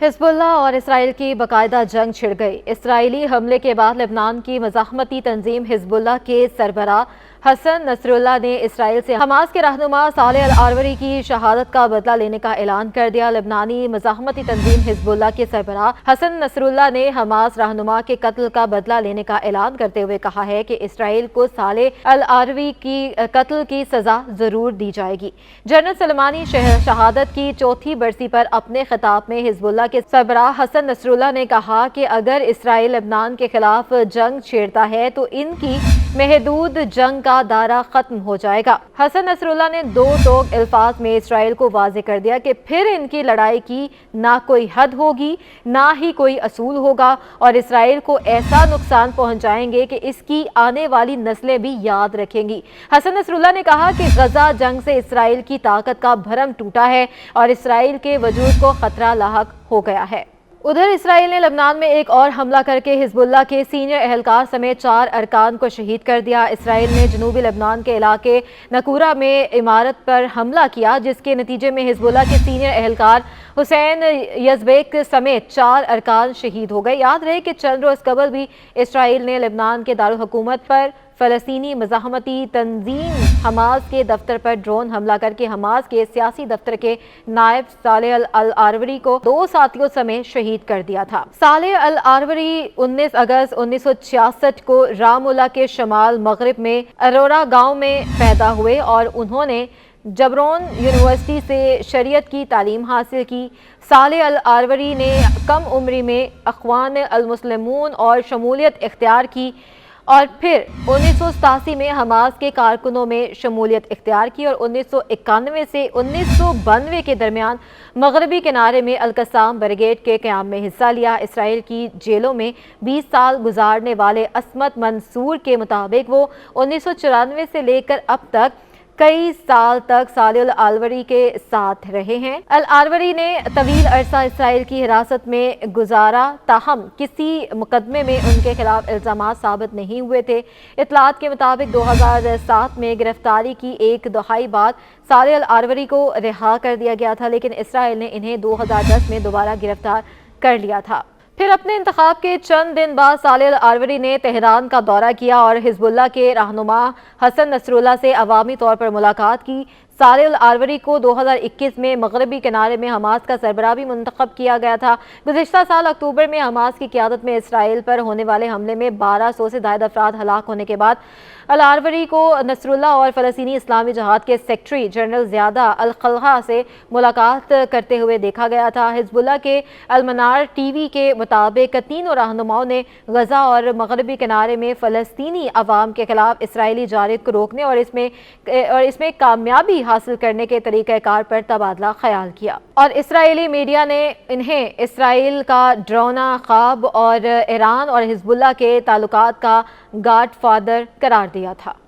हिज़्ब उल्लाह और इसराइल की बाकायदा जंग छिड़ गई। इसराइली हमले के बाद लेबनान की मज़ाहमती तंजीम हिज़्ब उल्लाह के सरबराह हसन नसरुल्लाह ने इसराइल से हमास के रहनुमा सालेह अल आरवरी की शहादत का बदला लेने का ऐलान कर दिया। लेबनानी मज़ाहमती तंजीम हिज़्ब उल्लाह के सरबराह हसन नसरुल्लाह ने हमास रहनुमा के कत्ल का बदला लेने का ऐलान करते हुए कहा है कि इसराइल को सालेह अल आरवरी की कत्ल की सजा जरूर दी जाएगी। जनरल सलमानी शहादत की चौथी बरसी पर अपने खिताब में हिज़्ब उल्लाह के सरबराह हसन नसरुल्लाह ने कहा कि अगर इसराइल लेबनान के खिलाफ जंग छेड़ता है तो इनकी महदूद जंग का दायरा खत्म हो जाएगा। हसन नसरुल्लाह ने दो टोक अल्फाज में इसराइल को वाज़ेह कर दिया कि फिर इनकी लड़ाई की ना कोई हद होगी ना ही कोई असूल होगा और इसराइल को ऐसा नुकसान पहुंचाएंगे कि इसकी आने वाली नस्लें भी याद रखेंगी। हसन नसरुल्लाह ने कहा कि गजा जंग से इसराइल की ताकत का भरम टूटा है और इसराइल के वजूद को खतरा लाहक हो गया है। उधर इसराइल ने लेबनान में एक और हमला करके हिज़्बुल्लाह के सीनियर एहलकार समेत 4 अरकान को शहीद कर दिया। इसराइल ने जनूबी लेबनान के इलाके नकूरा में इमारत पर हमला किया, जिसके नतीजे में हिज़्बुल्लाह के सीनियर एहलकार हुसैन यज़बेक समेत 4 अरकान शहीद हो गए। याद रहे कि चंद रोज़ कबल भी इसराइल ने लेबनान के दारुल हुकूमत पर फ़लस्तीनी मज़ाहमती तंजीम हमास के दफ्तर पर ड्रोन हमला करके हमास के सियासी दफ्तर के नायब सालेह अल आरवरी को 2 साथियों समेत शहीद कर दिया था। सालेह अल आरवरी 19 अगस्त 1966 को रामउल्ला के शमाल मगरिब में अरोरा गांव में पैदा हुए और उन्होंने जबरोन यूनिवर्सिटी से शरीयत की तालीम हासिल की। सालेह अल आरवरी ने कम उम्री में अख्वान अल मुस्लिमून और शमूलियत इख्तियार की और फिर 1987 में हमास के कारकुनों में शमूलियत इख्तियार की और 1991 से 1992 के दरमियान मगरबी किनारे में अल-कसाम ब्रिगेड के क़याम में हिस्सा लिया। इसराइल की जेलों में 20 साल गुजारने वाले असमत मंसूर के मुताबिक वो 1994 से लेकर अब तक कई साल तक सालेह अल आरवरी के साथ रहे हैं। अल आरवरी ने तवील अरसा इसराइल की हिरासत में गुजारा, ताहम किसी मुकदमे में उनके खिलाफ इल्ज़ामात साबित नहीं हुए थे। इत्तलात के मुताबिक 2007 में गिरफ्तारी की एक दहाई बाद सालेह अल आरवरी को रिहा कर दिया गया था, लेकिन इसराइल ने इन्हें 2010 में दोबारा गिरफ्तार कर लिया था। फिर अपने इंतखाब के चंद दिन बाद सालेह अल आरवरी ने तेहरान का दौरा किया और हिज़्बुल्लाह के रहनुमा हसन नसरुल्लाह से अवामी तौर पर मुलाकात की। सालेह अल आरवरी को 2021 में मगरबी किनारे में हमास का सरबराह भी मुंतखब किया गया था। गुज़िश्ता साल अक्टूबर में हमास की क़यादत में इसराइल पर होने वाले हमले में 1200 से ज़ायद अफराद हलाक होने के बाद अल आरवरी को नसरुल्लाह और फ़लस्तीनी इस्लामी जहाद के सेक्रेटरी जनरल ज़ियादा अल खल्हा से मुलाकात करते हुए देखा गया था। हिज़्बुल्लाह के अल मनार टीवी के मुताबिक तीनों रहनुमाओं ने गजा और मगरबी किनारे में फ़लस्तीनी अवाम के खिलाफ इसराइली जारिब को रोकने और इसमें कामयाबी हासिल करने के तरीक़ाकार पर तबादला ख्याल किया और इसराइली मीडिया ने इन्हें इसराइल का ड्रोना ख्वाब और ईरान और हिज़्बुल्लाह के ताल्लुकात का गॉडफादर करार दिया था।